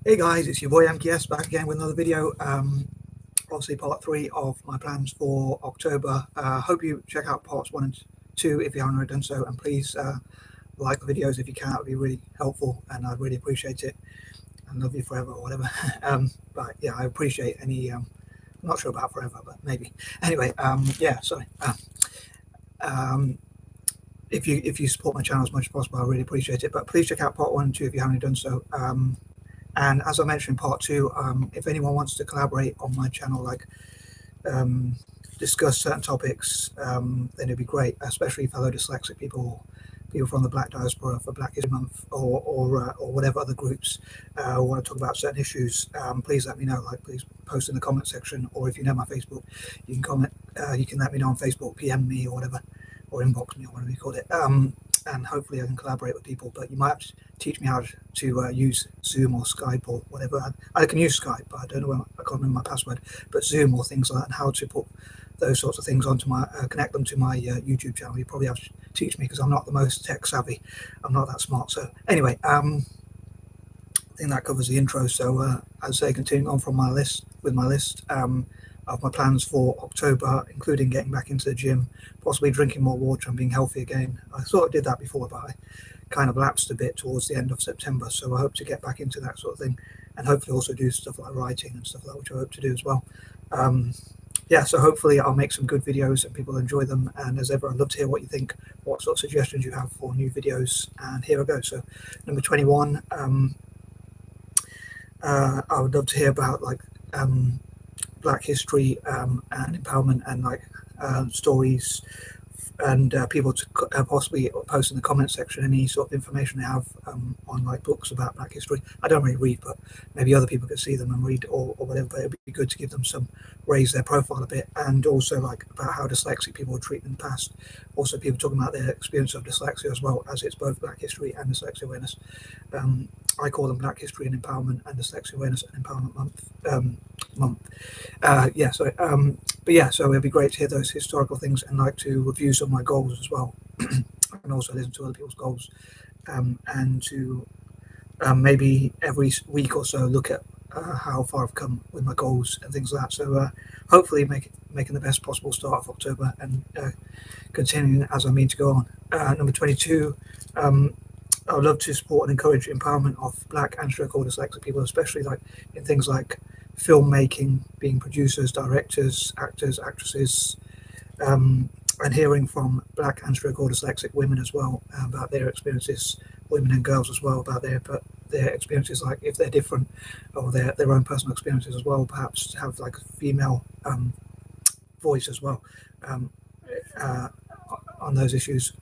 Hey guys, it's your boy M.K.S back again with another video. Obviously part 3 of my plans for October. Hope you check out parts 1 and 2 if you haven't already done so, and please like the videos if you can. It would be really helpful and I'd really appreciate it, and love you forever or whatever. But yeah, I appreciate any I'm not sure about forever, but maybe. Anyway, yeah, sorry. If you support my channel as much as possible, I really appreciate it. But please check out part 1 and 2 if you haven't done so. And as I mentioned in part 2, if anyone wants to collaborate on my channel, like discuss certain topics, then it'd be great, especially fellow dyslexic people from the Black Diaspora for Black History Month, or whatever other groups want to talk about certain issues. Please let me know. Like, please post in the comment section, or if you know my Facebook, you can comment. You can let me know on Facebook, PM me or whatever, or inbox me or whatever you call it. And hopefully I can collaborate with people. But you might have to teach me how to use Zoom or Skype or whatever. I can use Skype, but I don't know I can't remember my password. But Zoom or things like that, and how to put those sorts of things onto my connect them to my YouTube channel. You probably have to teach me, because I'm not the most tech savvy. I'm not that smart. So anyway, I think that covers the intro. So as I say, continuing on from my list of my plans for October, including getting back into the gym, possibly drinking more water and being healthy again. I sort of did that before, but I kind of lapsed a bit towards the end of September, so I hope to get back into that sort of thing, and hopefully also do stuff like writing and stuff like that, which I hope to do as well. Yeah, so hopefully I'll make some good videos and people enjoy them, and as ever, I'd love to hear what you think, what sort of suggestions you have for new videos, and here I go. So number 21, I would love to hear about like Black history and empowerment, and like stories, and people to possibly post in the comment section any sort of information they have on like books about Black history. I don't really read, but maybe other people could see them and read, or whatever. But it'd be good to give them some, raise their profile a bit, and also like about how dyslexic people were treated in the past. Also people talking about their experience of dyslexia as well, as it's both Black history and dyslexia awareness. I call them Black History and Empowerment, and Dyslexia Awareness and Empowerment Month. Yeah, sorry. But yeah, so it'd be great to hear those historical things, and like to review some of my goals as well, and also listen to other people's goals, and to maybe every week or so look at how far I've come with my goals and things like that. So hopefully making the best possible start of October, and continuing as I mean to go on. Number 22. I would love to support and encourage empowerment of Black and stroke or dyslexic people, especially like in things like filmmaking, being producers, directors, actors, actresses, and hearing from Black and stroke or dyslexic women as well about their experiences, women and girls as well, about their experiences, like if they're different, or their own personal experiences as well, perhaps have like a female voice as well on those issues.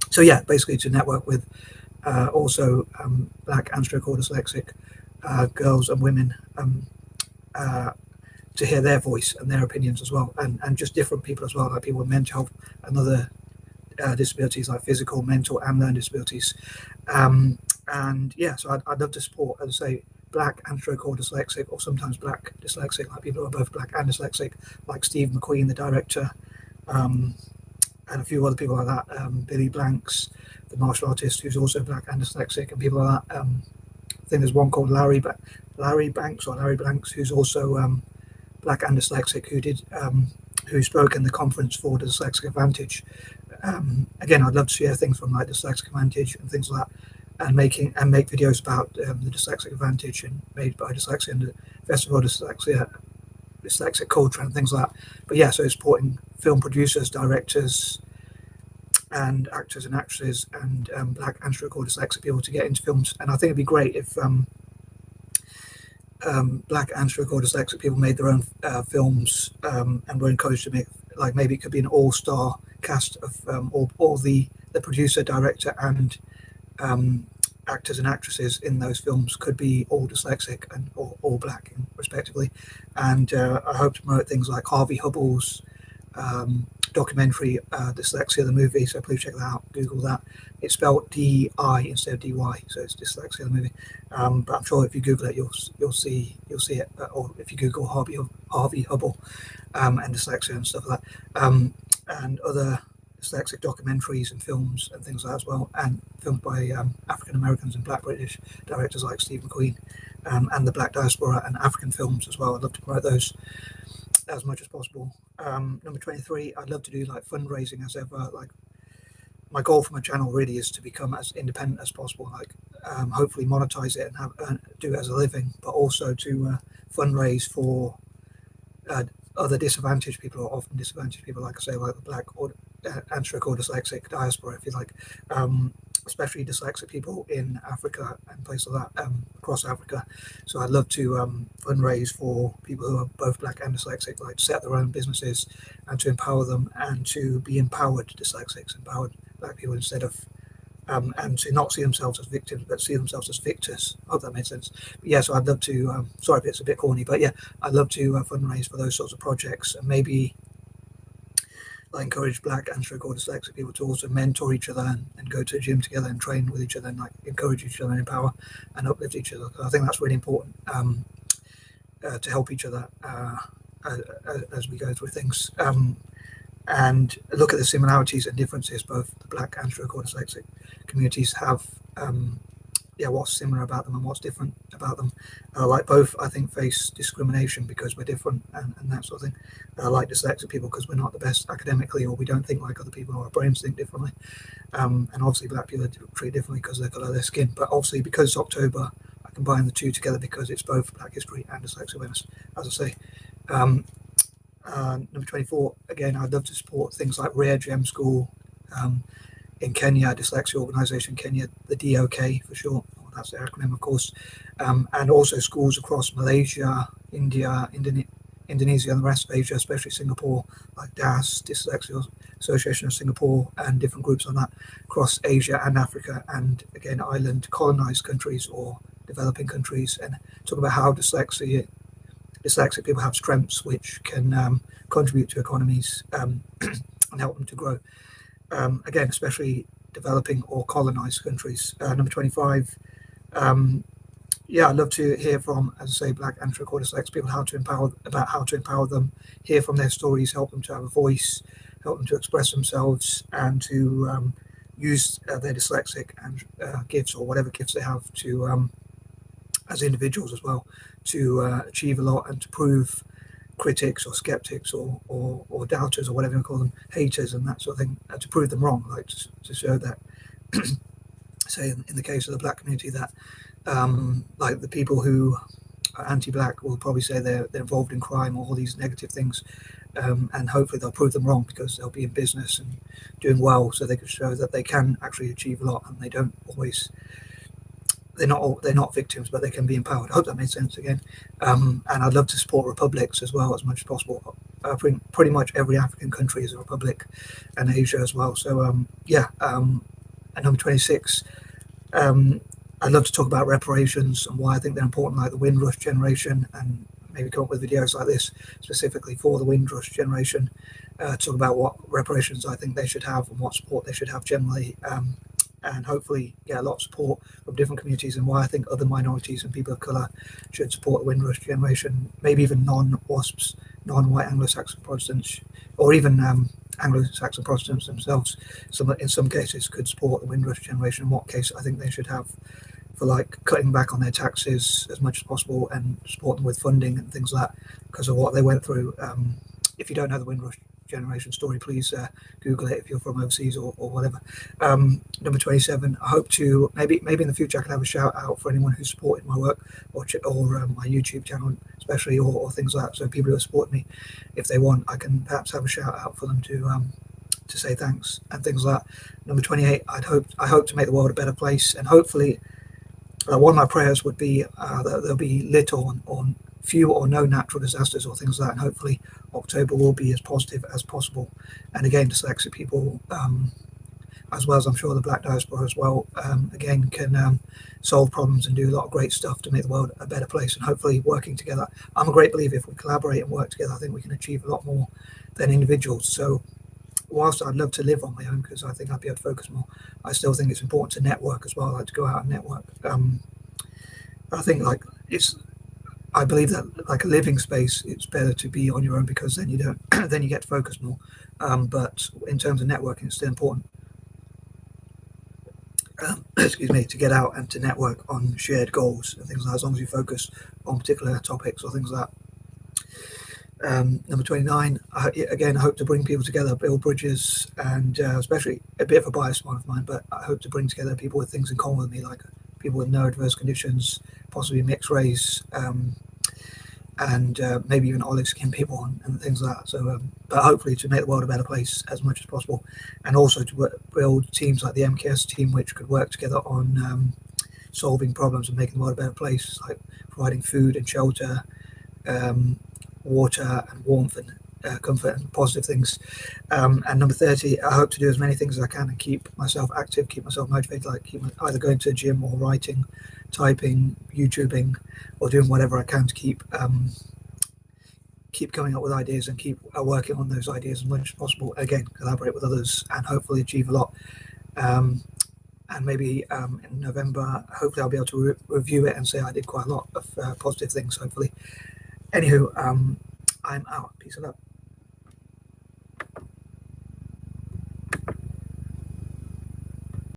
So yeah, basically to network with also Black and stroke or dyslexic girls and women, to hear their voice and their opinions as well, and just different people as well, like people with mental health and other disabilities, like physical, mental and learning disabilities. And yeah, so I'd love to support, as I say, Black and stroke or dyslexic, or sometimes Black dyslexic, like people who are both Black and dyslexic, like Steve McQueen, the director, and a few other people like that. Billy Blanks, the martial artist, who's also Black and dyslexic, and people like that. I think there's one called Larry Blanks, who's also Black and dyslexic, who spoke in the conference for the Dyslexic Advantage. Again, I'd love to share things from like Dyslexic Advantage and things like that, and make videos about the Dyslexic Advantage, and made by Dyslexia and the Festival of Dyslexic culture and things like that. But yeah, so supporting film producers, directors, and actors and actresses, and Black and stroke or dyslexic people to get into films. And I think it'd be great if Black and stroke or dyslexic people made their own films, and were encouraged to make, like, maybe it could be an all-star cast of all the producer, director, and actors and actresses in those films could be all dyslexic and or all Black respectively. And I hope to promote things like Harvey Hubbell's documentary Dislexia the movie, so please check that out, Google that. It's spelled D-I instead of D-Y, so it's Dislexia the movie. But I'm sure if you Google it, you'll see it, or if you Google Harvey Hubbell and dyslexia and stuff like that, and other dyslexic documentaries and films and things like that as well, and filmed by African Americans and Black British directors like Steve McQueen, and the Black Diaspora and African films as well. I'd love to promote those as much as possible. Number 23, I'd love to do like fundraising as ever. Like, my goal for my channel really is to become as independent as possible, like hopefully monetize it and do it as a living, but also to fundraise for other disadvantaged people, or often disadvantaged people, like I say, like the Black or and/or dyslexic diaspora, if you like, especially dyslexic people in Africa and places like that, across Africa. So I'd love to fundraise for people who are both Black and dyslexic, like to set their own businesses and to empower them, and to be empowered dyslexics, empowered Black people, instead of and to not see themselves as victims, but see themselves as victors. I hope that made sense. But yeah, so I'd love to, sorry if it's a bit corny, but yeah, I'd love to fundraise for those sorts of projects, and maybe like encourage Black and or dyslexic people to also mentor each other and go to a gym together and train with each other, and like encourage each other and empower and uplift each other. I think that's really important, to help each other as we go through things. And look at the similarities and differences both the Black and or dyslexic communities have. What's similar about them and what's different about them. Like both, I think, face discrimination because we're different, and that sort of thing. Like dyslexic people because we're not the best academically, or we don't think like other people, or our brains think differently. And obviously Black people are treated differently because of the colour of their skin. But obviously, because it's October, I combine the two together because it's both Black history and dyslexia awareness, as I say. Number 24, again, I'd love to support things like Rare Gem School in Kenya, Dyslexia Organisation Kenya, the DOK for short, that's the acronym, of course, and also schools across Malaysia, India, Indonesia, and the rest of Asia, especially Singapore, like M.D.s, Dyslexia Association of Singapore, and different groups on that across Asia and Africa, and again, island colonized countries or developing countries, and talk about how dyslexic people have strengths which can contribute to economies and help them to grow. Again, especially developing or colonized countries. Number 25, I'd love to hear from, as I say, Black and dyslexic people, how to empower them, hear from their stories, help them to have a voice, help them to express themselves, and to use their dyslexic and gifts, or whatever gifts they have, to as individuals as well, to achieve a lot and to prove critics or skeptics or doubters or whatever you call them, haters and that sort of thing, to prove them wrong, like to show that, say in the case of the Black community, that like the people who are anti-Black will probably say they're involved in crime or all these negative things, and hopefully they'll prove them wrong because they'll be in business and doing well, so they can show that they can actually achieve a lot, and they don't always. They're not victims, but they can be empowered. I hope that made sense again. And I'd love to support republics as well as much as possible. Pretty much every African country is a republic, and Asia as well. So and number 26, I'd love to talk about reparations and why I think they're important, like the Windrush generation, and maybe come up with videos like this specifically for the Windrush generation, talk about what reparations I think they should have and what support they should have generally. And hopefully get a lot of support from different communities, and why I think other minorities and people of colour should support the Windrush generation, maybe even non-WASPs, non-white Anglo-Saxon Protestants, or even Anglo-Saxon Protestants themselves, in some cases could support the Windrush generation, in what case I think they should have for like cutting back on their taxes as much as possible and support them with funding and things like that because of what they went through. If you don't know the Windrush generation story, please Google it if you're from overseas or whatever. Number 27, I hope to maybe in the future I can have a shout out for anyone who supported my work or my YouTube channel especially, or things like that. So people who support me, if they want, I can perhaps have a shout out for them to say thanks and things like that. Number 28, I hope to make the world a better place, and hopefully one of my prayers would be that there'll be little or few or no natural disasters or things like that, and hopefully October will be as positive as possible. And again, dyslexic people, as well as I'm sure the Black diaspora as well, again can solve problems and do a lot of great stuff to make the world a better place, and hopefully working together. I'm a great believer if we collaborate and work together, I think we can achieve a lot more than individuals. So whilst I'd love to live on my own because I think I'd be able to focus more, I still think it's important to network as well. I like to go out and network. I think I believe that like a living space, it's better to be on your own because then you don't, then you get to focus more. but in terms of networking, it's still important. Excuse me, to get out and to network on shared goals and things like that, as long as you focus on particular topics or things like that. Number 29, again, I hope to bring people together, build bridges, and especially a bit of a biased one of mine, but I hope to bring together people with things in common with me, like people with neurodiverse conditions, possibly mixed race, and maybe even olive skinned people and things like that. So, but hopefully to make the world a better place as much as possible, and also to build teams like the M.K.S team, which could work together on solving problems and making the world a better place, like providing food and shelter, water and warmth and comfort and positive things. And number 30, I hope to do as many things as I can and keep myself active, keep myself motivated, like keep either going to the gym or writing, typing, YouTubing, or doing whatever I can to keep coming up with ideas and keep working on those ideas as much as possible. Again, collaborate with others and hopefully achieve a lot. And maybe in November, hopefully I'll be able to review it and say I did quite a lot of positive things, hopefully. Anywho, I'm out. Peace and love.